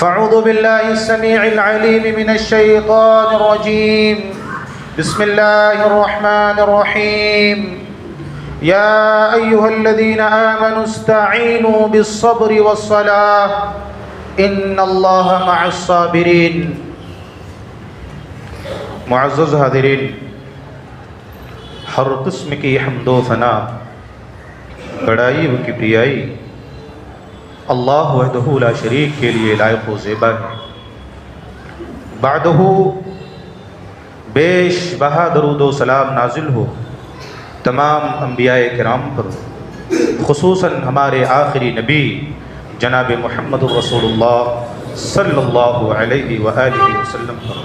फ़अऊज़ु बिल्लाहिस समीइल अलीम मिनश शैतानिर रजीम। बिस्मिल्लाहिर रहमानिर रहीम। या अय्युहल्लज़ीना आमनू इस्तईनू बिस्सब्रि वस्सलाह इन्नल्लाहा मअस साबिरीन। मुअज़्ज़ज़ हाज़िरीन, हर किस्म की हम्दो सना, बड़ाई व किबरियाई अल्लाह वहदहू ला शरीक के लिए लायक व ज़ेबा है। बादहू बेश बहा दरूद व सलाम नाजिल हो तमाम अंबियाए किराम पर, खुसूसन हमारे आखिरी नबी जनाब मुहम्मद रसूलुल्लाह सल्लल्लाहु अलैहि व आलिहि वसल्लम पर।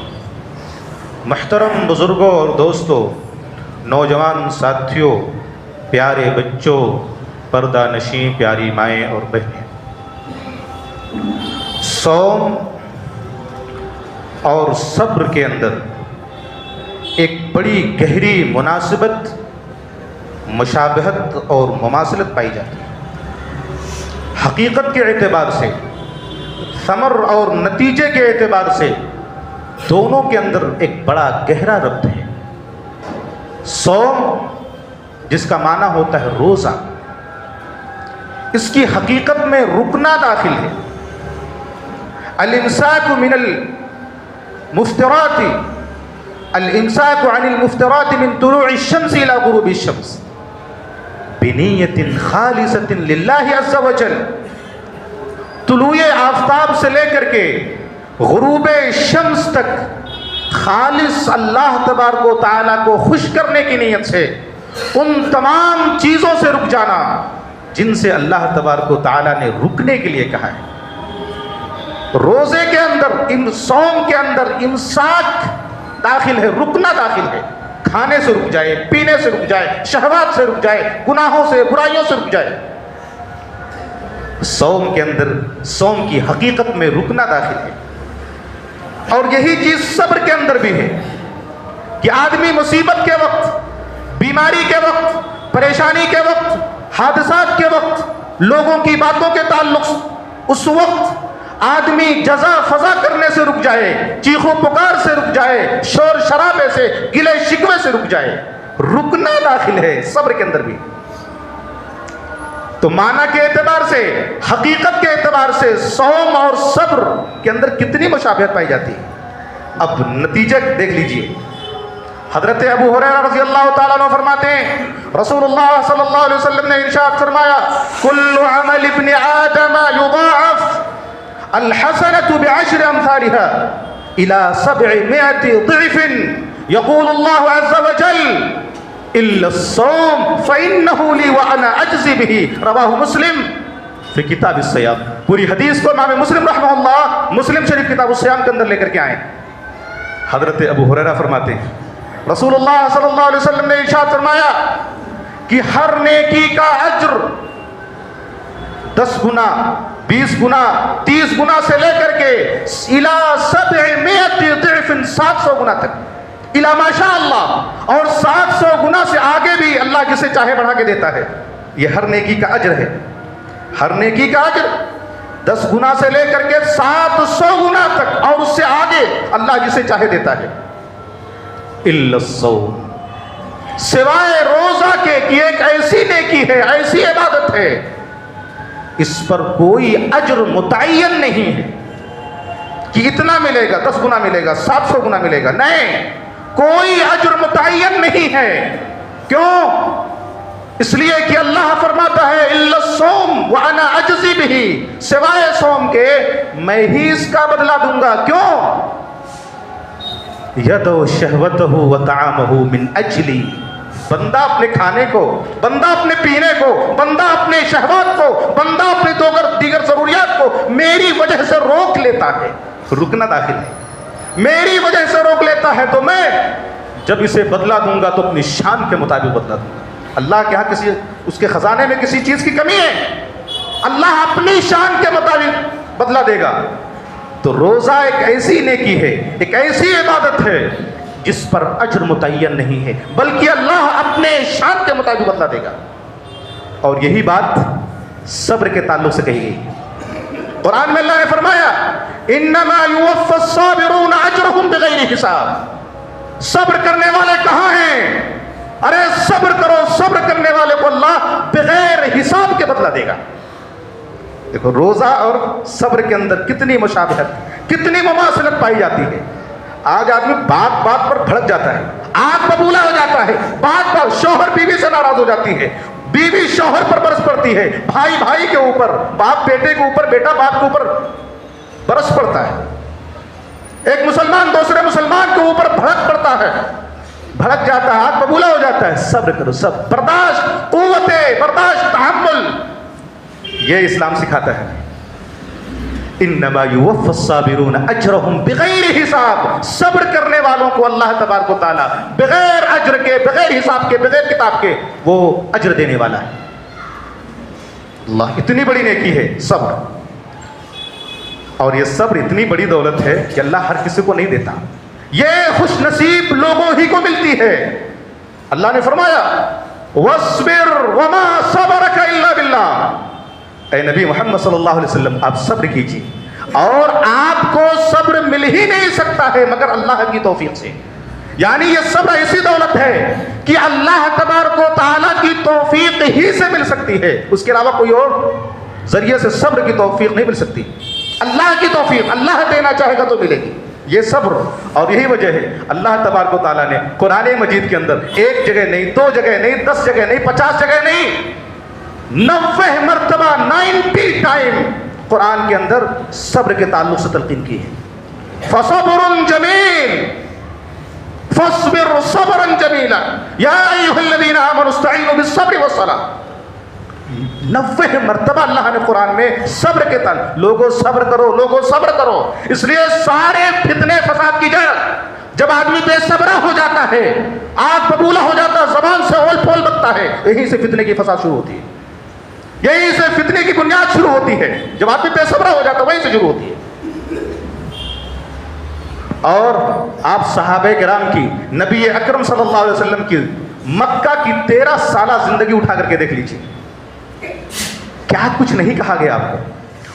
महतरम बुज़ुर्गों और दोस्तों, नौजवान साथियों, प्यारे बच्चों, पर्दा नशीं प्यारी माएँ और बहनें, सौम और सब्र के अंदर एक बड़ी गहरी मुनासिबत, मुशाबहत और मुमासलत पाई जाती है। हकीकत के एतबार से, समर और नतीजे के एतबार से दोनों के अंदर एक बड़ा गहरा रब्त है। सौम जिसका माना होता है रोज़ा, इसकी हकीकत में रुकना दाखिल है। अल-इम्साकु मिनल मुफ्तिराति, अल-इम्साकु अनिल मुफ्तिराति मिन तुलूइ शम्स इला गुरूबि शम्स बिनियतिन खालिसतिन लिल्लाहि अज़्ज़ा व जल। तुलूए आफ़ताब से लेकर के गुरूबे शम्स तक खालिस अल्लाह तबारक व तआला को खुश करने की नीयत से उन तमाम चीज़ों से रुक जाना जिनसे अल्लाह तबारक व तआला ने रुकने के लिए कहा है। रोज़े के अंदर, सौम के अंदर इम्साक दाखिल है, रुकना दाखिल है। खाने से रुक जाए, पीने से रुक जाए, शहवात से रुक जाए, गुनाहों से, बुराइयों से रुक जाए। सौम के अंदर, सौम की हकीकत में रुकना दाखिल है। और यही चीज सब्र के अंदर भी है कि आदमी मुसीबत के वक्त, बीमारी के वक्त, परेशानी के वक्त, हादसात के वक्त, लोगों की बातों के ताल्लुक, उस वक्त आदमी जजा फजा करने से रुक जाए, चीखों पुकार से रुक जाए, शोर शराबे से, गिले शिकवे से रुक जाए। रुकना दाखिल है सब्र के अंदर भी। तो माना के एतबार से, हकीकत के एतबार से सौम और सब्र के अंदर कितनी मुशाबहत पाई जाती है। अब नतीजा देख लीजिए। हजरत अबू हुरैरा रज़ी अल्लाह ताला अन्हु फरमाते हैं, रसूलुल्लाह सल्लल्लाहु अलैहि वसल्लम ने इरशाद फरमाया, कुल्लु अमल इब्न आदम युदाअफ अल-हसनतु बिअश्रि अम्सालिहा इला 700 ज़िफ़िन यक़ूलु अल्लाहु अज़्ज़ा व जल इल्ला अस्सौम फ़इन्नहु ली व अना अज्ज़ी बिही। रवाहु मुस्लिम फ़ी किताब अस्सियाम। पूरी हदीस को इमाम मुस्लिम रहमहुल्लाह मुस्लिम शरीफ किताब अस्सियाम के अंदर लेकर के आए। हजरत अबू हुरैरा फरमाते हैं, रसूलुल्लाह सल्लल्लाहु अलैहि वसल्लम ने इरशाद फरमाया कि हर नेकी का अज्र 10 गुना, 20 गुना, 30 गुना से लेकर के इला 700 ज़िफ़िन 700 गुना तक, इला माशा अल्लाह, और 700 गुना से आगे भी अल्लाह जिसे चाहे बढ़ा के देता है। यह हर नेकी का अज्र है। हर नेकी का अज्र 10 गुना से लेकर के 700 गुना तक और उससे आगे अल्लाह जिसे चाहे देता है। इल्ला सौम, सिवाय रोजा के कि एक ऐसी नेकी है, ऐसी इबादत है, इस पर कोई अज्र मुतय्यन नहीं है कि इतना मिलेगा, 10 गुना मिलेगा, 700 गुना मिलेगा। नहीं, कोई अज्र मुतय्यन नहीं है। क्यों? इसलिए कि अल्लाह फरमाता है इल्ला सौम व अना अज्ज़ी बिही, सिवाय सौम के मैं ही इसका बदला दूंगा। क्यों? यदो शहवतहु व तामहु मिन अजली, बंदा अपने खाने को, बंदा अपने पीने को, बंदा अपने शहवात को, बंदा अपने दीगर जरूरियात को मेरी वजह से रोक लेता है। रुकना दाखिल है। मेरी वजह से रोक लेता है तो मैं जब इसे बदला दूंगा तो अपनी शान के मुताबिक बदला दूंगा। अल्लाह के यहाँ किसी, उसके खजाने में किसी चीज की कमी है, अल्लाह अपनी शान के मुताबिक बदला देगा। तो रोजा एक ऐसी नेकी है, एक ऐसी इबादत है जिस पर अज्र मुतय्यन नहीं है, बल्कि अल्लाह अपने शान के मुताबिक बदला देगा। और यही बात सब्र के ताल्लुक से कही गई। कुरान में अल्लाह ने फरमाया इन्नमा युवफ़्फ़स-साबिरून अजरहुम बिग़ैरि हिसाब। सब्र करने वाले कहाँ हैं? अरे सब्र करो, सब्र करने वाले को अल्लाह बगैर हिसाब के बदला देगा। देखो रोजा और सब्र के अंदर कितनी मुशाबहत, कितनी मुमासलत पाई जाती है। आज आदमी बात बात पर भड़क जाता है, आग बबूला हो जाता है, बात बात शौहर बीवी से नाराज हो जाती है, बीवी शौहर पर बरस पड़ती है, भाई भाई के ऊपर, बाप बेटे के ऊपर, बेटा बाप के ऊपर बरस पड़ता है, एक मुसलमान दूसरे मुसलमान के ऊपर भड़क पड़ता है, भड़क जाता है, आग बबूला हो जाता है। सब्र करो, सब बर्दाश्त, कुव्वते बर्दाश्त, तहम्मुल, ये इस्लाम सिखाता है। इन्नमा युवफ़्फ़स-साबिरून अजरहुम बिग़ैरि हिसाब। सब्र करने वालों को अल्लाह तबारक व तआला बगैर अज्र के, बगैर हिसाब के, बगैर किताब के वो अज्र देने वाला है। अल्लाह, इतनी बड़ी नेकी है सब्र, और ये सब्र इतनी बड़ी दौलत है कि अल्लाह हर किसी को नहीं देता, ये खुश नसीब लोगों ही को मिलती है। अल्लाह ने फरमाया वस्बिर वमा सबरका इल्ला बिल्लाह। ऐ नबी मोहम्मद सल्लल्लाहु अलैहि वसल्लम, आप सब्र कीजिए, और आपको सब्र मिल ही नहीं सकता है मगर अल्लाह की तौफीक से। यानी ये सब्र ऐसी दौलत है कि अल्लाह तबारक व तआला की तौफीक ही से मिल सकती है, उसके अलावा कोई और जरिए से सब्र की तौफीक नहीं मिल सकती। अल्लाह की तौफीक अल्लाह देना चाहेगा तो मिलेगी, ये सब्र। और यही वजह है अल्लाह तबारक व तआला ने कुरान मजीद के अंदर एक जगह नहीं, दो जगह नहीं, 10 जगह नहीं, 50 जगह नहीं, 90 मरतबा, 90 टाइम कुरान के अंदर सब्र के ताल्लुक से तलकीन की है। फसब्रुन जमील फस्बिर सब्रन जमीला या अय्युहल्लज़ीना आमनू इस्तईनु बिस्सब्रि वस्सलाह। 90 मरतबा अल्लाह ने कुरान में सब्र के ताल, लोगों सब्र करो, लोगों सब्र करो। इसलिए सारे फितने फसाद की जड़, जब आदमी बेसब्रा हो जाता है, आग बबूला हो जाता है, जबान से ओल पोल बनता है, यहीं से फितने की फसाद शुरू होती है, यहीं से फितने की बुनियाद शुरू होती है। जब आदमी बेसब्रा हो जाता है वहीं से शुरू होती है। और आप सहाबे किराम की, नबी अकरम सल्लल्लाहु अलैहि वसल्लम की मक्का की 13 साल जिंदगी उठा करके देख लीजिए, क्या कुछ नहीं कहा गया आपको।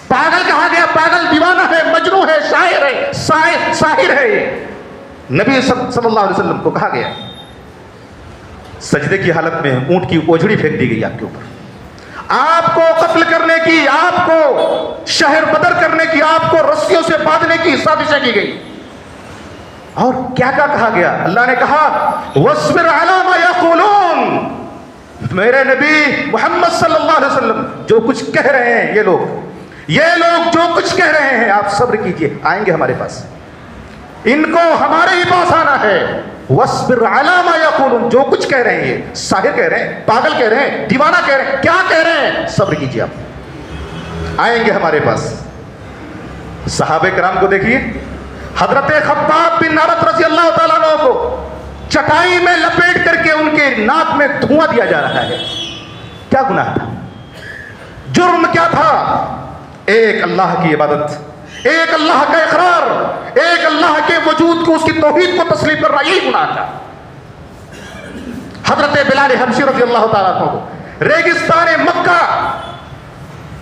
पागल कहा गया, पागल, दीवाना है, मजनू है, शायर है, साहिर है, ये नबी सल्लल्लाहु अलैहि वसल्लम को कहा गया। सजदे की हालत में ऊंट की ओझड़ी फेंक दी गई आपके ऊपर, आपको कत्ल करने की, आपको शहर बदर करने की, आपको रस्सियों से बांधने की साजिशें की गई। और क्या क्या कहा गया, अल्लाह ने कहा वस्बिर अला मा यक़ूलून। मेरे नबी मोहम्मद सल्लल्लाहु अलैहि वसल्लम जो कुछ कह रहे हैं, ये लोग जो कुछ कह रहे हैं, आप सब्र कीजिए, आएंगे हमारे पास, इनको हमारे ही पास आना है। वस्बिर अला मा यक़ूलून, जो कुछ कह रहे हैं, ये साहिर कह रहे हैं, पागल कह रहे हैं, दीवाना कह रहे हैं, क्या कह रहे हैं, सब्र कीजिए, आप आएंगे हमारे पास। सहाबे किराम को देखिए, हजरत खब्बाब बिन अरत रज़ी अल्लाह ताला अन्हु को चटाई में लपेट करके उनके नाक में धुआं दिया जा रहा है। क्या गुनाह था, जुर्म क्या था? एक अल्लाह की इबादत, एक अल्लाह का इकरार, एक अल्लाह के वजूद को, उसकी तौहीद को तस्लीम करना, यही गुनाह था। हजरत बिलाल हबशी रज़ी अल्लाह ताला अन्हु को रेगिस्तान मक्का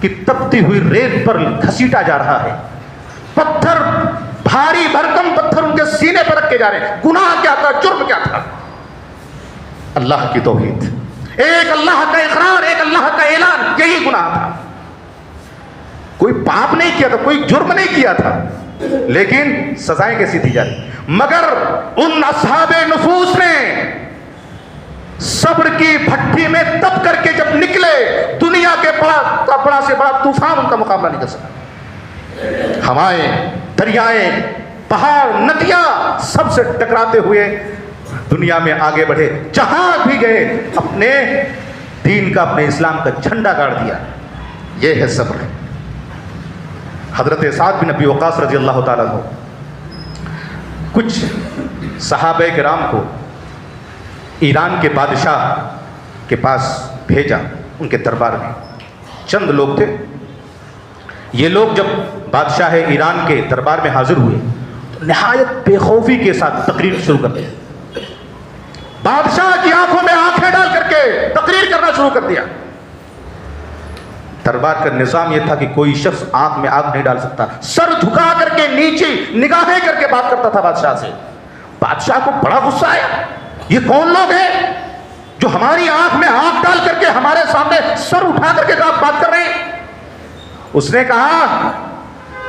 की तपती हुई रेत पर घसीटा जा रहा है, पत्थर, भारी भरकम पत्थर उनके सीने पर रखे जा रहे हैं। गुनाह क्या था, जुर्म क्या था? अल्लाह की तौहीद, एक अल्लाह का इकरार, एक अल्लाह का ऐलान, यही गुनाह था। कोई पाप नहीं किया था, कोई जुर्म नहीं किया था, लेकिन सजाएं कैसी दी जा रही। मगर उन असहाबे नफूस ने सब्र की भट्टी में तप करके जब निकले, दुनिया के बड़ा से बड़ा तूफान उनका मुकाबला नहीं कर सका। हवाएं, दरियाएं, पहाड़, नदियां सबसे टकराते हुए दुनिया में आगे बढ़े, जहां भी गए अपने दीन का, अपने इस्लाम का झंडा गाड़ दिया। यह है सब्र। हजरत साद बिन अबी वक़ास रज़ी अल्लाह ताला अन्हु कुछ सहाबे किराम को ईरान के बादशाह के पास भेजा, उनके दरबार में चंद लोग थे। ये लोग जब बादशाह ईरान के दरबार में हाजिर हुए तो निहायत बेखौफी के साथ तकरीर शुरू कर दी। बादशाह की आंखों में आंखें डाल करके तकरीर करना शुरू कर दिया। दरबार का निजाम यह था कि कोई शख्स आंख में आग नहीं डाल सकता, सर झुका करके नीचे निगाहें करके बात करता था बादशाह से। बादशाह को बड़ा गुस्सा आया, ये कौन लोग हैं जो हमारी आंख में आंख डाल करके हमारे सामने सर उठा करके बात कर रहे हैं। उसने कहा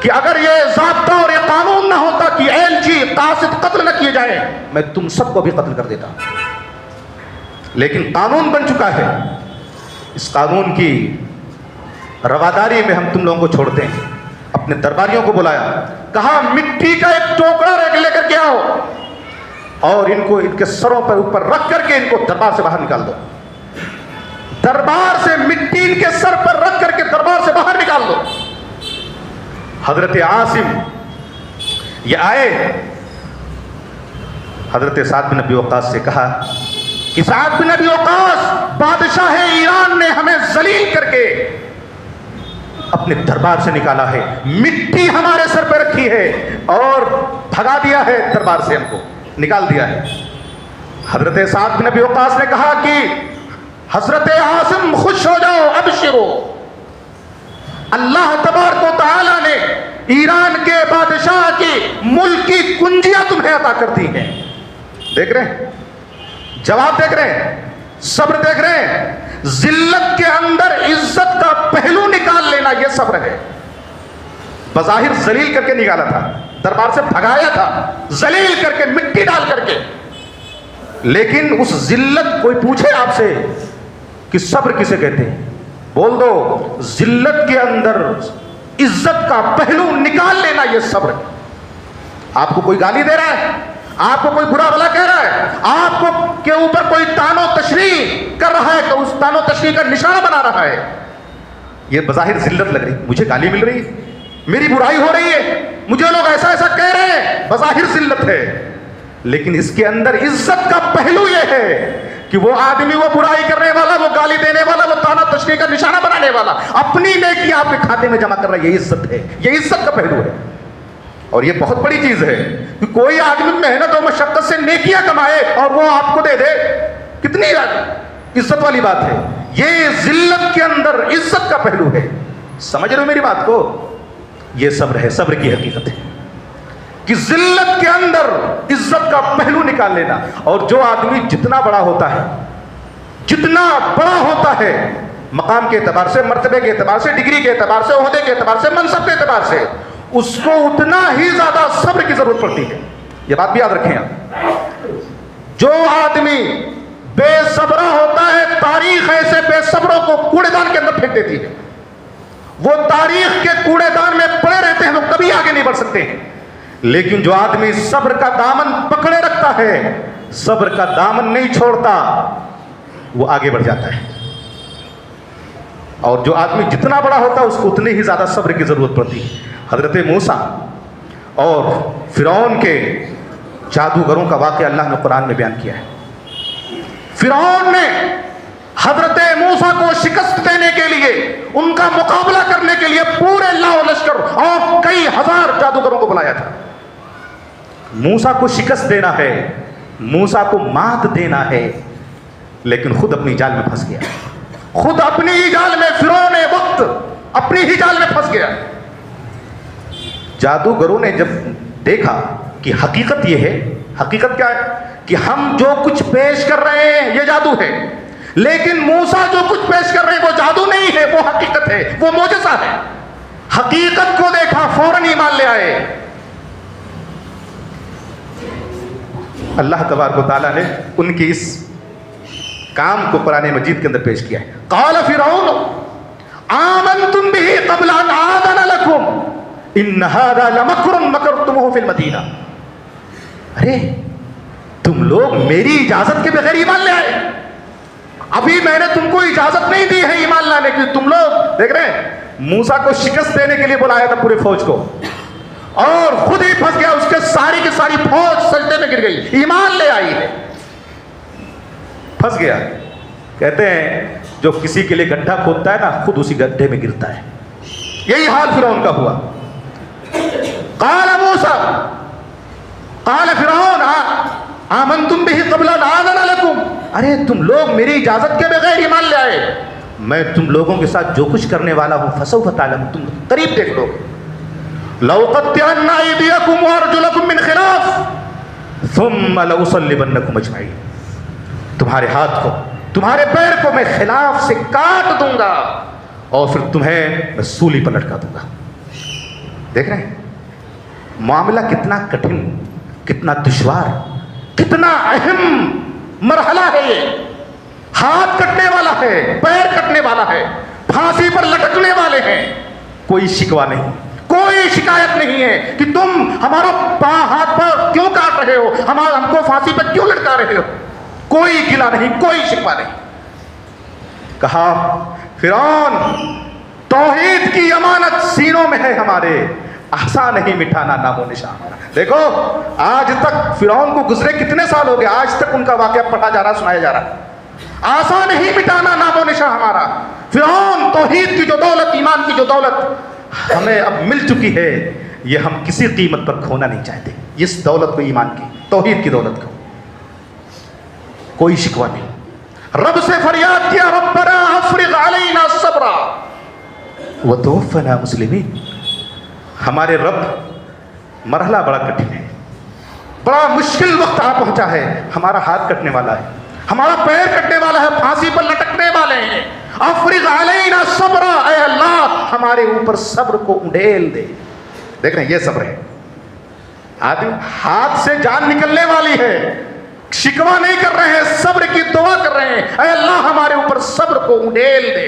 कि अगर ये ज़ाब्ता और ये कानून ना होता कि एलजी कासिद कत्ल न किए जाए, मैं तुम सबको भी कत्ल कर देता। लेकिन कानून बन चुका है, इस कानून की रवादारी में हम तुम लोगों को छोड़ते हैं। अपने दरबारियों को बुलाया, कहा मिट्टी का एक टोकरा लेकर के आओ और इनको इनके सरों पर ऊपर रख करके इनको दरबार से बाहर निकाल दो। दरबार से मिट्टी इनके सर पर रख करके दरबार से बाहर निकाल दो। हजरत आसिम ये आए, हजरत साद बिन अबी वक्कास से कहा कि साद बिन अबी वक्कास, बादशाह ईरान ने हमें जलील करके अपने दरबार से निकाला है, मिट्टी हमारे सर पर रखी है और भगा दिया है, दरबार से हमको निकाल दिया है। हजरत साद बिन अबी वक्कास ने कहा कि हजरत आसिम खुश हो जाओ, अबशिरो, अल्लाह तबारक व तआला ने ईरान के बादशाह की मुल्क की कुंजियां तुम्हें अता कर दी हैं। देख रहे हैं, जवाब देख रहे हैं, सब्र देख रहे हैं। जिल्लत के अंदर इज्जत का पहलू निकाल लेना यह सब्र है। बज़ाहिर जलील करके निकाला था, दरबार से भगाया था, जलील करके मिट्टी डाल करके, लेकिन उस जिल्लत, कोई पूछे आपसे कि सब्र किसे कहते हैं, बोल दो जिल्लत के अंदर इज्जत का पहलू निकाल लेना यह सब्र। आपको कोई गाली दे रहा है, आपको कोई बुरा भला कह रहा है, आपको के ऊपर कोई तानो तशरीह कर रहा है तो उस तानो तशरीह का निशाना बना रहा है, यह बज़ाहिर जिल्लत लग रही, मुझे गाली मिल रही है, मेरी बुराई हो रही है, मुझे लोग ऐसा ऐसा कह रहे हैं, बज़ाहिर जिल्लत है। लेकिन इसके अंदर इज्जत का पहलू यह है कि वो आदमी, वो बुराई करने वाला, वो गाली देने वाला, वो ताना तशरीह का निशाना बनाने वाला अपनी नेकी आपके खाते में जमा कर रहा है, ये इज्जत है, ये इज्जत का पहलू है। और ये बहुत बड़ी चीज है कि कोई आदमी मेहनत और मशक्कत से नेकियां कमाए और वो आपको दे दे, कितनी इज्जत वाली बात है। ये जिल्लत के अंदर इज्जत का पहलू है। समझ रहे हो मेरी बात को? ये सब्र है, सब्र की हकीकत है कि जिल्लत के अंदर इज्जत का पहलू निकाल लेना। और जो आदमी जितना बड़ा होता है, जितना बड़ा होता है मकाम के एतबार से, मर्तबे के एतबार से, डिग्री के एतबार से, ओहदे के एतबार से, मनसब के एतबार से, उसको उतना ही ज्यादा सब्र की जरूरत पड़ती है। यह बात भी याद रखें आप। जो आदमी बेसब्रा होता है, तारीख ऐसे बेसब्रों को कूड़ेदान के अंदर फेंक देती है। वो तारीख के कूड़ेदान में पड़े रहते हैं, वो कभी आगे नहीं बढ़ सकते हैं। लेकिन जो आदमी सब्र का दामन पकड़े रखता है, सब्र का दामन नहीं छोड़ता, वो आगे बढ़ जाता है। और जो आदमी जितना बड़ा होता है उसको उतनी ही ज्यादा सब्र की जरूरत पड़ती है। हजरत मूसा और फिरौन के जादूगरों का वाक़या अल्लाह ने कुरान में बयान किया है। फिरौन ने हजरत मूसा को शिकस्त देने के लिए, उनका मुकाबला करने के लिए पूरे लाओ लश्कर और कई हजार जादूगरों को बुलाया था। मूसा को शिकस्त देना है, मूसा को मात देना है, लेकिन खुद अपनी जाल में फंस गया। खुद अपनी ही जाल में, फिरौन वक्त अपनी ही जाल में फंस गया। जादूगरों ने जब देखा कि हकीकत यह है, हकीकत क्या है कि हम जो कुछ पेश कर रहे हैं ये जादू है, लेकिन मूसा जो कुछ पेश कर रहे हैं वो जादू नहीं है, वो हकीकत है, वो मोजज़ा है। हकीकत को देखा, फौरन ईमान ले आए। अल्लाह तबारक व तआला ने उनकी इस काम को कुरान मजीद के अंदर पेश किया है। क़ाल फिरौन आमनतुम बिही क़ब्ल अन आज़न लकुम इन हाज़ा लमक्रुन मकरतुमुहु फिल मदीना। अरे तुम लोग मेरी इजाजत के बगैर ईमान ले आए, अभी मैंने तुमको इजाजत नहीं दी है ईमान लाने की। तुम लोग देख रहे हैं, मूसा को शिकस्त देने के लिए बुलाया था पूरे फौज को, और खुद ही फंस गया। उसके सारी की सारी फौज सजदे में गिर गई, ईमान ले आई है, फंस गया। कहते हैं जो किसी के लिए गड्ढा खोदता है ना, खुद उसी गड्ढे में गिरता है। यही हाल फिरौन का हुआ। क़ाल मूसा क़ाल फिरौन आमनतुम बिही क़ब्ल अन आज़न लकुम। अरे तुम लोग मेरी इजाजत के बगैर ईमान ले आए, मैं तुम लोगों के साथ जो कुछ करने वाला हूं फसौफ तालम, तुम करीब देख लो। लौकत्यान्ना अयदियकुम व अर्जुलकुम मिन खिलाफ सुम्मा लउसल्लिबन्नकुम अजमईन, तुम्हारे हाथ को तुम्हारे पैर को मैं खिलाफ से काट दूंगा और फिर तुम्हें मैं सूली पर लटका दूंगा। देख रहे हैं मामला कितना कठिन, कितना दुश्वार, कितना अहम मरहला है ये। हाथ कटने वाला है, पैर कटने वाला है, फांसी पर लटकने वाले हैं। कोई शिकवा नहीं, कोई शिकायत नहीं है कि तुम हमारा हाथ पर क्यों काट रहे हो, हमको फांसी पर क्यों लटका रहे हो। कोई गिला नहीं, कोई शिकवा नहीं। कहा फिरौन तौहीद की अमानत सीनों में है हमारे, आसान नहीं मिटाना नामो निशान हमारा। देखो आज तक फिरौन को गुजरे कितने साल हो गए, आज तक उनका वाकया पढ़ा जा रहा, सुनाया जा रहा। आसान नहीं मिटाना नामो निशान हमारा। फिरौन तौहीद की जो दौलत, ईमान की जो दौलत हमें अब मिल चुकी है, ये हम किसी कीमत पर खोना नहीं चाहते। इस दौलत को, ईमान की, तौहीद की दौलत को। कोई शिकवा नहीं। रब से फरियाद किया, रब्बना अफ्रिग अलैना सब्रा व तवफ्फना मुस्लिमीन। हमारे रब, मरहला बड़ा कठिन है, बड़ा मुश्किल वक्त आ पहुंचा है। हमारा हाथ कटने वाला है, हमारा पैर कटने वाला है, फांसी पर लटकने वाले हैं। अफ्रिग अलैना सब्रा, ऐ अल्लाह हमारे ऊपर सब्र को उंडेल दे। देख रहे हैं ये सब्र है। आदमी हाथ से जान निकलने वाली है, शिकवा नहीं कर रहे हैं, सब्र की दुआ कर रहे हैं। ऐ अल्लाह हमारे ऊपर सब्र को उंडेल दे।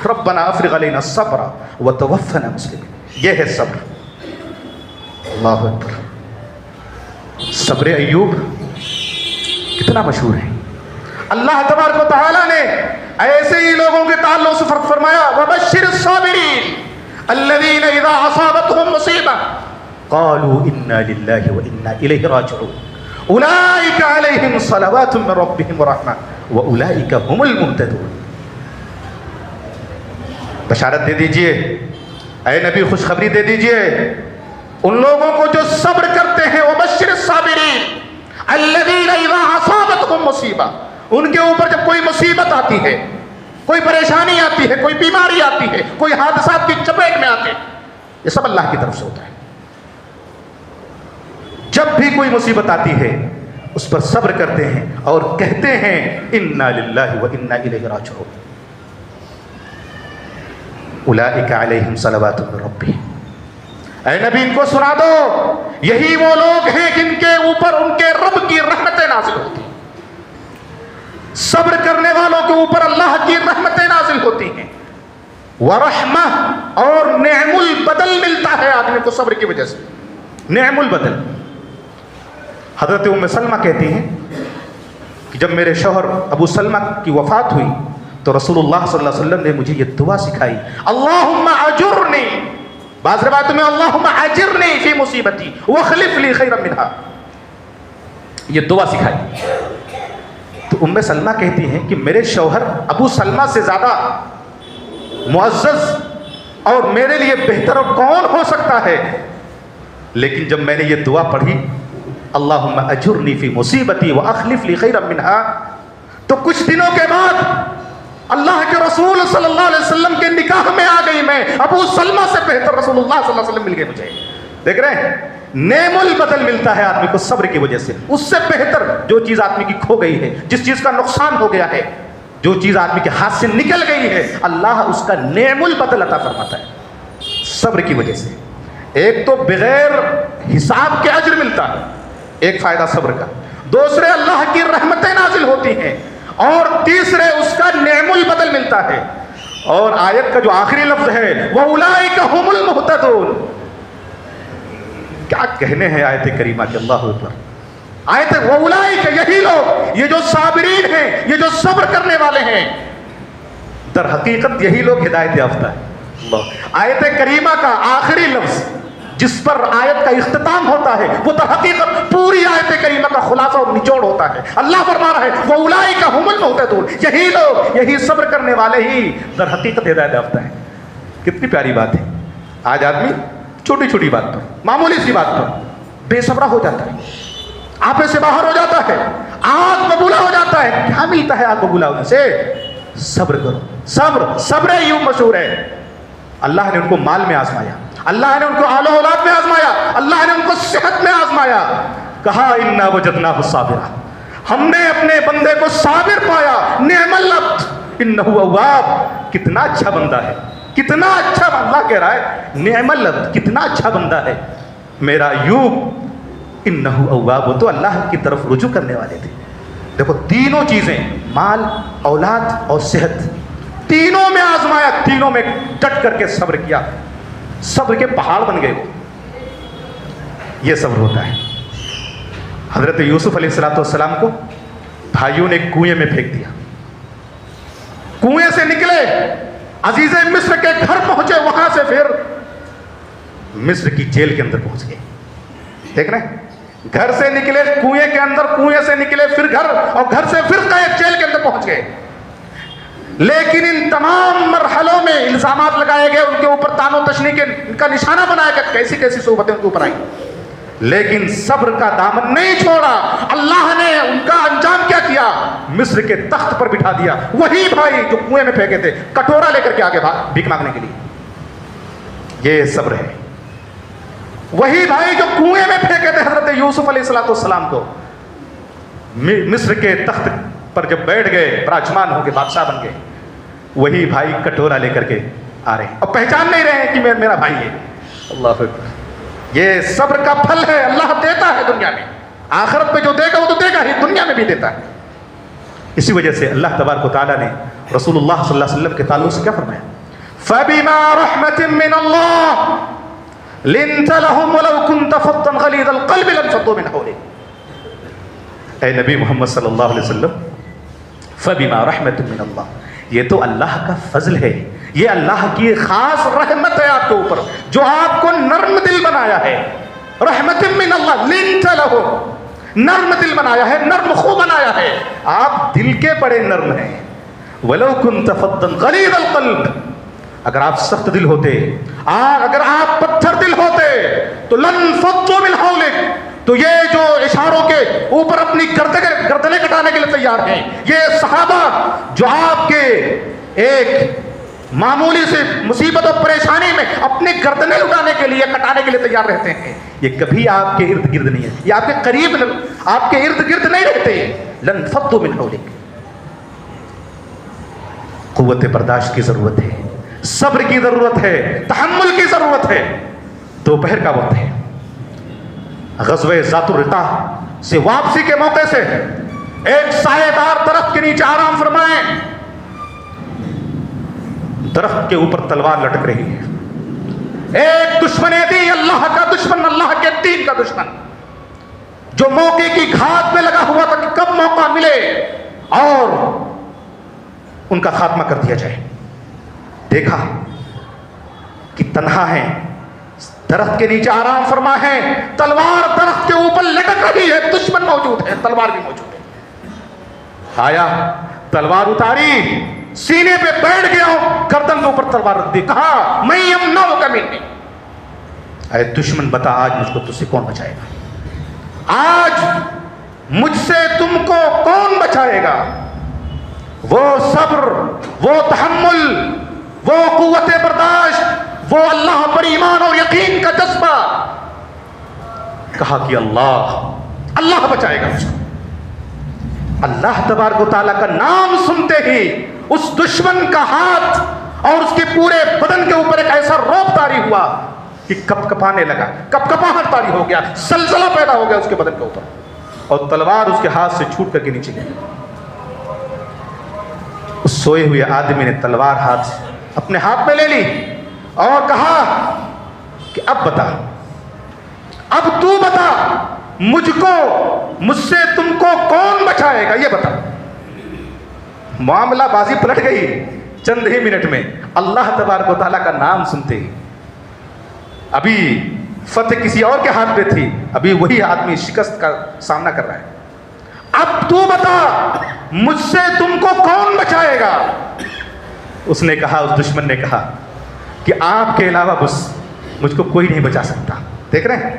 रब्बना अफ्रिग अलैना सब्रा व तवफ्फना मुस्लिमीन। ये है सब्र। अल्लाहु अकबर। सब्र अय्यूब कितना मशहूर है। अल्लाह तबारक व तआला ने ऐसे ही लोगों के ताल्लुक से फरमाया, वबश्शिर साबिरीन अल्लज़ीना इज़ा असाबतहुम मुसीबा क़ालू इन्ना लिल्लाहि व इन्ना इलैहि राजिऊन उलाइका अलैहिम सलवातुम मिन रब्बिहिम व रहमा व उलाइका हुमुल मुहतदून। बशारत दे दीजिए, ऐ नबी खुशखबरी दे दीजिए उन लोगों को जो सब्र करते हैं। वबश्शिर साबिरीन अल्लज़ीना इज़ा असाबतहुम मुसीबा, उनके ऊपर जब कोई मुसीबत आती है, कोई परेशानी आती है, कोई बीमारी आती है, कोई हादसा की चपेट में आते हैं, ये सब अल्लाह की तरफ से होता है। जब भी कोई मुसीबत आती है उस पर सब्र करते हैं और कहते हैं इन्ना लिल्लाहि व इन्ना इलैहि राजिऊन उलाइका अलैहिम सलवातुम मिन रब्बिहिम। ऐ नबी इनको सुना दो, यही वो लोग हैं जिनके ऊपर उनके रब की रहमतें नाजिल होती हैं। सब्र करने वालों के ऊपर अल्लाह की रहमतें नाजिल होती हैं। व रहमा, और नेमुल बदल मिलता है आदमी को सब्र की वजह से। नेमुल बदल। हजरत उम्मे सलमा कहती हैं कि जब मेरे शौहर अबू सलमा की वफात हुई तो रसूलुल्लाह सल्लल्लाहु अलैहि वसल्लम ने मुझे ये दुआ सिखाई, अल्लाहुम्मा अजुरनी, बाज़ रिवायत में अल्लाहुम्मा अजिरनी फी मुसीबती वखलिफ ली खैरन मिनहा, ये दुआ सिखाई। तो उम्मे सलमा कहती हैं कि मेरे शौहर अबू सलमा से ज़्यादा मुअज़्ज़ज़ और मेरे लिए बेहतर और कौन हो सकता है। लेकिन जब मैंने ये दुआ पढ़ी, अल्लाहुम्मा अजुरनी फी मुसीबती व अखलिफ ली खैरन मिनहा, तो कुछ दिनों के बाद अल्लाह के रसूल सल्लल्लाहु अलैहि वसल्लम के निकाह में आ गई मैं। अबू सलमा से बेहतर रसूलुल्लाह सल्लल्लाहु अलैहि वसल्लम मिल गए मुझे। देख रहे हैं, नेमुल बदल मिलता है आदमी को सब्र की वजह से। उससे बेहतर जो चीज़ आदमी की खो गई है, जिस चीज़ का नुकसान हो गया है, जो चीज़ आदमी के हाथ से निकल गई है, अल्लाह उसका नेमुल बदल अता फरमाता है सब्र की वजह से। एक तो बगैर हिसाब के अज्र मिलता है, एक फ़ायदा सब्र का। दूसरे अल्लाह की रहमतें नाजिल होती हैं, और तीसरे उसका नेमुल बदल मिलता है। और आयत का जो आखिरी लफ्ज है वह उलाइका हुमुल मुहतदून, क्या कहने हैं आयत करीमा के। अल्लाहु अकबर। आयत वह उलाइका, यही लोग, ये जो साबिरीन हैं, ये जो सब्र करने वाले हैं, दर हकीकत यही लोग हिदायत याफ्ता है। आयत करीमा का आखिरी लफ्ज जिस पर आयत का इख्तिताम होता है वो दर हकीकत पूरी आयत करीमा का खुलासा और निचोड़ होता है। अल्लाह फरमा रहा है वो उलाइका हुमुल मुहतदून, यही लोग, यही सब्र करने वाले ही दर हकीकत हिदायत याफ्ता है। कितनी प्यारी बात है। आज आदमी छोटी छोटी बात पर, मामूली सी बात पर बेसब्रा हो जाता है, आपे से बाहर हो जाता है, आग बबूला हो जाता है। क्या मिलता है आग बबूला होने से? सब्र करो। सब्र, सब्र यूं मशहूर है। अल्लाह ने उनको माल में आजमाया, अल्लाह ने उनको आलो औलाद में आजमाया, अल्लाह ने उनको सेहत में आजमाया। कहा इन्ना वजदनाहु साबिरा, हमने अपने बंदे को साबिर पाया। निअमल अब्द इन्नहु अव्वाब, कितना अच्छा बंदा है, कितना अच्छा। अल्लाह कह रहा है निअमल अब्द, कितना अच्छा बंदा है मेरा अय्यूब। इन्नहु अव्वाब, वो तो अल्लाह की तरफ रुजू करने वाले थे। देखो तीनों चीजें, माल, औलाद और सेहत, तीनों में आजमाया, तीनों में डट करके सब्र किया, सब्र के पहाड़ बन गए वो। ये सब्र होता है। हजरत यूसुफ अलैहिस्सलाम को भाइयों ने कुएं में फेंक दिया। कुएं से निकले, अजीज मिस्र के घर पहुंचे, वहां से फिर मिस्र की जेल के अंदर पहुंच गए। देख रहे हैं, घर से निकले कुएं के अंदर, कुएं से निकले फिर घर, और घर से फिर कैद जेल के अंदर पहुंच गए। लेकिन इन तमाम मरहलों में इल्जामात लगाए गए, उनके ऊपर तानो तशनी का निशाना बनाया गया, कैसी कैसी सोबतें उनके ऊपर आई, लेकिन सब्र का दामन नहीं छोड़ा। अल्लाह ने उनका अंजाम क्या किया, मिस्र के तख्त पर बिठा दिया। वही भाई जो कुएं में फेंके थे, कटोरा लेकर के आगे भीख मांगने के लिए, ये सब्र है। वही भाई जो कुएं में फेंके थे हजरत यूसुफ अलैहिस्सलाम को, मिस्र के तख्त पर जब बैठ गए, विराजमान हो गए, बादशाह बन गए, वही भाई कटोरा लेकर के आ रहे हैं और पहचान नहीं रहे हैं कि मेरा भाई है। अल्लाह अकबर, ये सब्र का फल है। अल्लाह देता है दुनिया में, आखिरत में जो देगा वो तो देगा ही, दुनिया में भी देता है। इसी वजह से अल्लाह तबारक व तआला ने रसूलुल्लाह सल्लल्लाहु अलैहि वसल्लम के ताल्लुक से क्या फरमाया, फबिमा रहमतिन मिनल्लाह लिन्त लहुम वलौ कुन्त फद्दन गलीज़ल क़ल्बि लन्फ़द्दू मिन हौलिक। ऐ नबी मोहम्मद सल्लल्लाहु अलैहि वसल्लम, फबिमा रहमतिन मिनल्लाह, ये तो अल्लाह का फजल है, ये अल्लाह की खास रहमत है आपके ऊपर, जो आपको नर्म दिल बनाया है। रहमतिन मिनल्लाह लिन्त लहुम, नर्म दिल बनाया है, नर्म खो बनाया है। आप दिल के बड़े नर्म हैं। वलौ कुन्त फद्दन गलीज़ल क़ल्ब, अगर आप सख्त दिल होते, अगर आप पत्थर दिल होते, तो लन्फ़द्दू मिन हौलिक, तो ये जो इशारों के ऊपर अपनी गर्दनें कटाने के लिए तैयार हैं, ये सहाबा जो आपके एक मामूली से मुसीबत और परेशानी में अपनी गर्दनें उठाने के लिए, कटाने के लिए तैयार रहते हैं, ये कभी आपके इर्द गिर्द नहीं है, ये आपके करीब, आपके इर्द गिर्द नहीं रहते। लन्फ़द्दू मिन हौलिक, क़ुव्वत बर्दाश्त की जरूरत है, सब्र की जरूरत है, तहम्मुल की जरूरत है। दोपहर का वक्त है, ग़ज़वे ज़ातुर रिक़ा से वापसी के मौके से एक सायेदार दरख्त के नीचे आराम फरमाएं। दरख्त के ऊपर तलवार लटक रही है। एक दुश्मन दी, अल्लाह का दुश्मन, अल्लाह के दीन का दुश्मन, जो मौके की घात में लगा हुआ था कि कब मौका मिले और उनका खात्मा कर दिया जाए। देखा कि तन्हा है, दरख्त के नीचे आराम फरमा है, तलवार दरख्त के ऊपर लटक रही है, दुश्मन मौजूद है, तलवार भी मौजूद है। आया, तलवार उतारी, सीने पे बैठ गया, गर्दन के ऊपर तलवार रख दी, कहा मैं यमनऊ का मिन्नी, अरे दुश्मन बता आज मुझको तुझसे कौन बचाएगा, आज मुझसे तुमको कौन बचाएगा। वो सब्र, वो तहम्मुल, वो कुव्वत बर्दाश्त, वो अल्लाह पर ईमान और यकीन का जज्बा। कहा कि अल्लाह बचाएगा मुझको। अल्लाह तबारक व तआला का नाम सुनते ही उस दुश्मन का हाथ और उसके पूरे बदन के ऊपर एक ऐसा रौब तारी हुआ कि कपकपाने लगा, कपकपाहट तारी हो गया, सलसला पैदा हो गया उसके बदन के ऊपर, और तलवार उसके हाथ से छूट करके नीचे गिरी। उस सोए हुए आदमी ने तलवार अपने हाथ में ले ली और कहा कि अब बता, अब तू बता, मुझसे तुमको कौन बचाएगा, ये बता। मामला बाजी पलट गई चंद ही मिनट में। अल्लाह तबारक व तआला का नाम सुनते ही, अभी फतेह किसी और के हाथ में थी, अभी वही आदमी शिकस्त का सामना कर रहा है। अब तू बता, मुझसे तुमको कौन बचाएगा। उसने कहा, उस दुश्मन ने कहा कि आपके अलावा बस मुझको कोई नहीं बचा सकता। देख रहे हैं,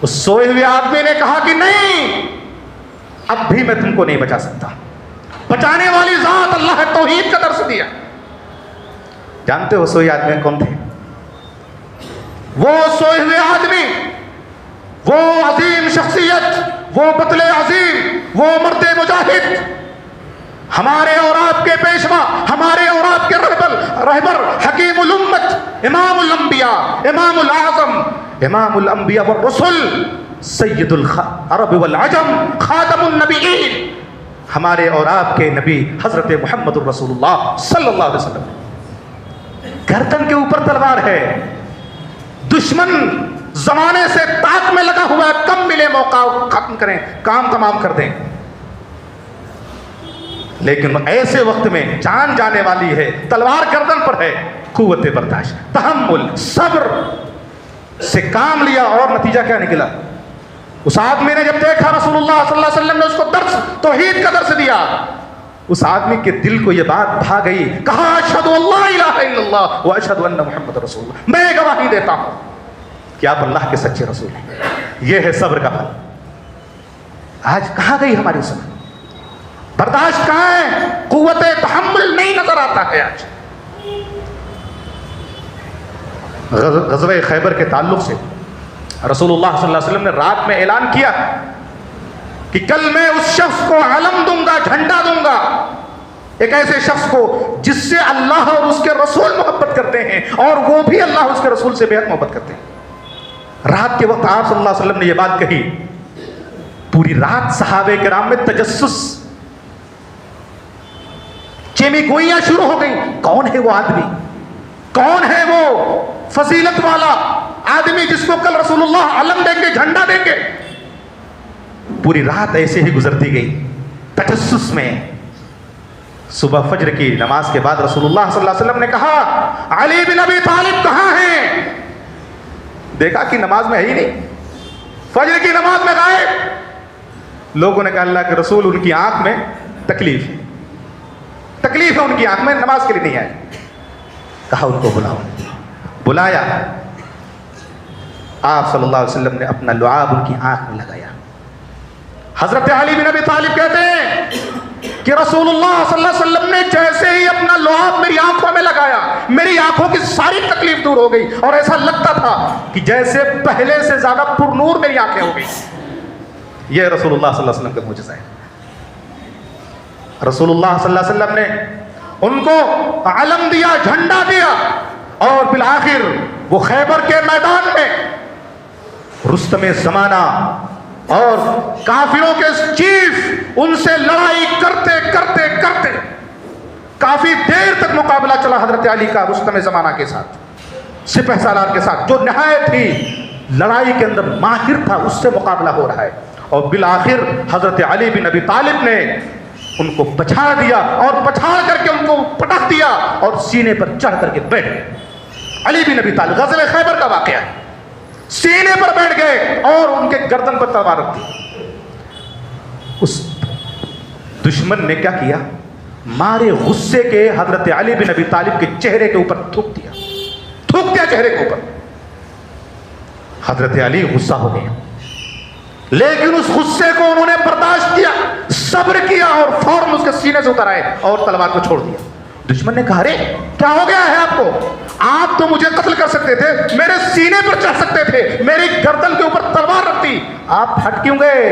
उस सोए हुए आदमी ने कहा कि नहीं, अब भी मैं तुमको नहीं बचा सकता। बचाने वाली जात अल्लाह तौहीद का दर्स दिया। जानते हो सोए आदमी कौन थे? वो सोए हुए आदमी, वो अजीम शख्सियत, वो बतले अजीम, वो मर्द मुजाहिद, हमारे और आपके पेशवा, हमारे और आपके रहबर हकीमुल उम्मत, इमामुल अंबिया, इमामुल आज़म, इमामुल अंबिया व रसूल, सैयदुल अरब वल अजम, खातमुन नबीयीन, हमारे और आपके नबी हजरत मुहम्मदुर रसूलुल्लाह सल्लल्लाहु अलैहि वसल्लम। गर्दन के ऊपर तलवार है, दुश्मन जमाने से ताक में लगा हुआ है, कम मिले मौका खत्म करें, काम तमाम कर दें। लेकिन ऐसे वक्त में जान जाने वाली है, तलवार गर्दन पर है, कुव्वत बर्दाश्त, तहम्मुल, सब्र से काम लिया। और नतीजा क्या निकला? उस आदमी ने जब देखा रसूलुल्लाह सल्लल्लाहु अलैहि वसल्लम ने उसको दर्स, तौहीद का दर्स दिया, उस आदमी के दिल को यह बात भा गई, कहा अशहदु अल्ला इलाहा इल्लल्लाह व अशहदु अन्ना मुहम्मद रसूलुल्लाह, मैं गवाही देता हूं कि आप अल्लाह के सच्चे रसूल हैं। यह है सब्र का फल। आज कहां गई हमारी सब्र? बर्दाश्त कहां है? कुव्वत तहम्मुल नहीं नजर आता है। आज ग़ज़वा खैबर के ताल्लुक से रसूलुल्लाह सल्लल्लाहु अलैहि वसल्लम ने रात में ऐलान किया कि कल मैं उस शख्स को अलम दूंगा, झंडा दूंगा, एक ऐसे शख्स को जिससे अल्लाह और उसके रसूल मोहब्बत करते हैं और वो भी अल्लाह और उसके रसूल से बेहद मोहब्बत करते हैं। रात के वक्त आप सल्लल्लाहु अलैहि वसल्लम ने यह बात कही। पूरी रात सहाबे किराम में तजस्सुस, चेमी गोइयां शुरू हो गई। कौन है वो आदमी? कौन है वो फजीलत वाला आदमी जिसको कल रसूलुल्लाह अलम देंगे, झंडा देंगे? पूरी रात ऐसे ही गुजरती गई तजस्सुस में। सुबह फज्र की नमाज के बाद रसूलुल्लाह सल्लल्लाहु अलैहि वसल्लम ने कहा, अली बिन अबी तालिब कहां हैं? देखा कि नमाज में है ही नहीं, फज्र की नमाज में गायब। लोगों ने कहा अल्लाह के रसूल, उनकी आंख में तकलीफ है, तकलीफ है उनकी आंख में, नमाज के लिए नहीं आए। कहा उनको बुलाओ। बुलाया, आप सल्लल्लाहु अलैहि वसल्लम ने अपना लुआब उनकी आंख में लगाया। हजरत अली बिन अबी तालिब कहते हैं कि रसूलुल्लाह सल्लल्लाहु अलैहि वसल्लम ने जैसे ही अपना लुआब मेरी आंखों में लगाया, मेरी आंखों की सारी तकलीफ दूर हो गई और ऐसा लगता था कि जैसे पहले से ज्यादा पुरनूर मेरी आंखें हो गई। यह रसूलुल्लाह सल्लल्लाहु अलैहि वसल्लम का मुजज़ा है। रसूलुल्लाह सल्लल्लाहु अलैहि वसल्लम ने उनको अलम दिया, झंडा दिया और फिर आखिर वो खैबर के मैदान में रुस्तम ज़माना और काफिरों के चीफ उनसे लड़ाई करते करते करते काफी देर तक मुकाबला चला हजरत अली का रुस्तम ज़माना के साथ, सिपह सालार के साथ, जो निहायत ही लड़ाई के अंदर माहिर था, उससे मुकाबला हो रहा है। और बिल आखिर हजरत अली बिन अबी तालिब ने उनको पछाड़ दिया और पछाड़ करके उनको पटक दिया और सीने पर चढ़ करके बैठ गए। अली बिन अबी तालिब, ग़ज़वा खैबर का वाक़या है, सीने पर बैठ गए और उनके गर्दन पर तलवार रख दी। उस दुश्मन ने क्या किया? मारे गुस्से के हजरत अली बिन अबी तालिब के चेहरे के ऊपर थूक दिया चेहरे के ऊपर। हजरत अली गुस्सा हो गए, लेकिन उस गुस्से को उन्होंने बर्दाश्त किया, सब्र किया और फौरन उसके सीने से उतर आए और तलवार को छोड़ दिया। दुश्मन ने कहा, अरे क्या हो गया है आपको? आप तो मुझे कत्ल कर सकते थे, मेरे सीने पर चढ़ सकते थे, मेरी गर्दन के ऊपर तलवार रखती, आप हट क्यों गए?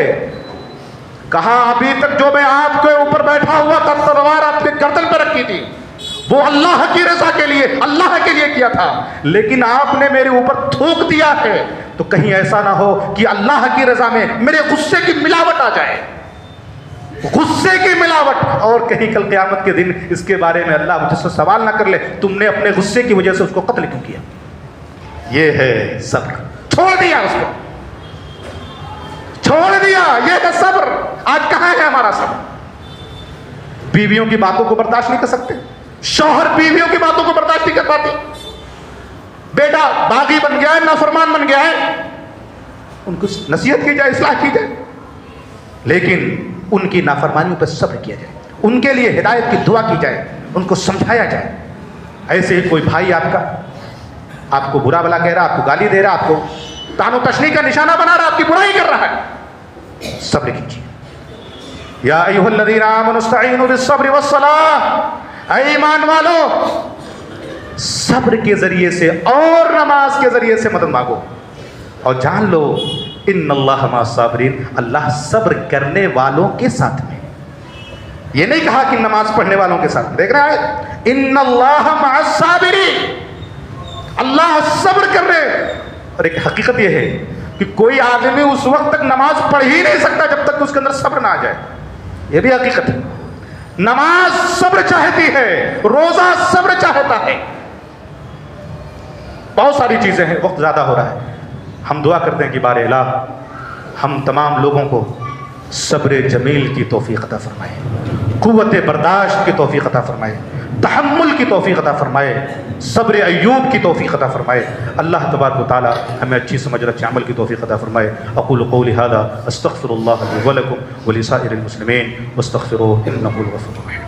कहा, अभी तक जो मैं आपके ऊपर बैठा हुआ था, तलवार आपके गर्दन पर रखी थी, वो अल्लाह की रजा के लिए, अल्लाह के लिए किया था, लेकिन आपने मेरे ऊपर थूक दिया है, तो कहीं ऐसा ना हो कि अल्लाह की रजा में मेरे गुस्से की मिलावट आ जाए, गुस्से की मिलावट, और कहीं कल क़यामत के दिन इसके बारे में अल्लाह मुझसे सवाल ना कर ले, तुमने अपने गुस्से की वजह से उसको कत्ल क्यों किया। ये है सब्र। छोड़ दिया उसको, छोड़ दिया, ये है सब्र। आज कहां है हमारा सब्र? बीवियों की बातों को बर्दाश्त नहीं कर सकते, शौहर बीवियों की बातों को बर्दाश्त नहीं कर पाते, बेटा बागी बन गया है, नाफरमान बन गया है, उनको नसीहत की जाए, इस्लाह की जाए, लेकिन उनकी नाफरमानियों पर सब्र किया जाए, उनके लिए हिदायत की दुआ की जाए, उनको समझाया जाए। ऐसे ही कोई भाई आपको बुरा भला कह रहा, आपको गाली दे रहा, आपको तानो तशनी का निशाना बना रहा, आपकी बुराई कर रहा है, सब्र कीजिए, या अय्युहल्लज़ीना आमनु इस्तईनु बिस्सब्रि वस्सलाह, ऐ ईमान वालो सब्र के जरिए से और नमाज के जरिए से मदद मांगो, और जान लो इन्नल्लाह मअस-साबिरीन, अल्लाह सब्र करने वालों के साथ में। ये नहीं कहा कि नमाज पढ़ने वालों के साथ, देख रहा है, इन्नल्लाह मअस-साबिरीन, अल्लाह सब्र कर रहे। और एक हकीकत यह है कि कोई आदमी उस वक्त तक नमाज पढ़ ही नहीं सकता जब तक उसके अंदर सब्र ना आ जाए। यह भी हकीकत है। नमाज सब्र चाहती है, रोजा सब्र चाहता है, बहुत सारी चीजें हैं। वक्त ज्यादा हो रहा है, हम दुआ करते हैं कि बारे इलाह हम तमाम लोगों को सब्र जमील की तौफीक अता फरमाए, कुव्वत बर्दाश्त की तौफीक अता फरमाए, तहम्मुल की तौफीक अता फरमाए, सब्र अय्यूब की तौफीक अता फरमाए। अल्लाह तबारक व तआला हमें अच्छी समझ रखे अमल की तौफीक अता फरमाए। अक़ूलु क़ौली हाज़ा अस्तग़फ़िरुल्लाह ली व लकुम व लिसाइरिल मुस्लिमीन वस्तग़फ़िरूहु इन्नहु हुवल गफ़ूरुर रहीम।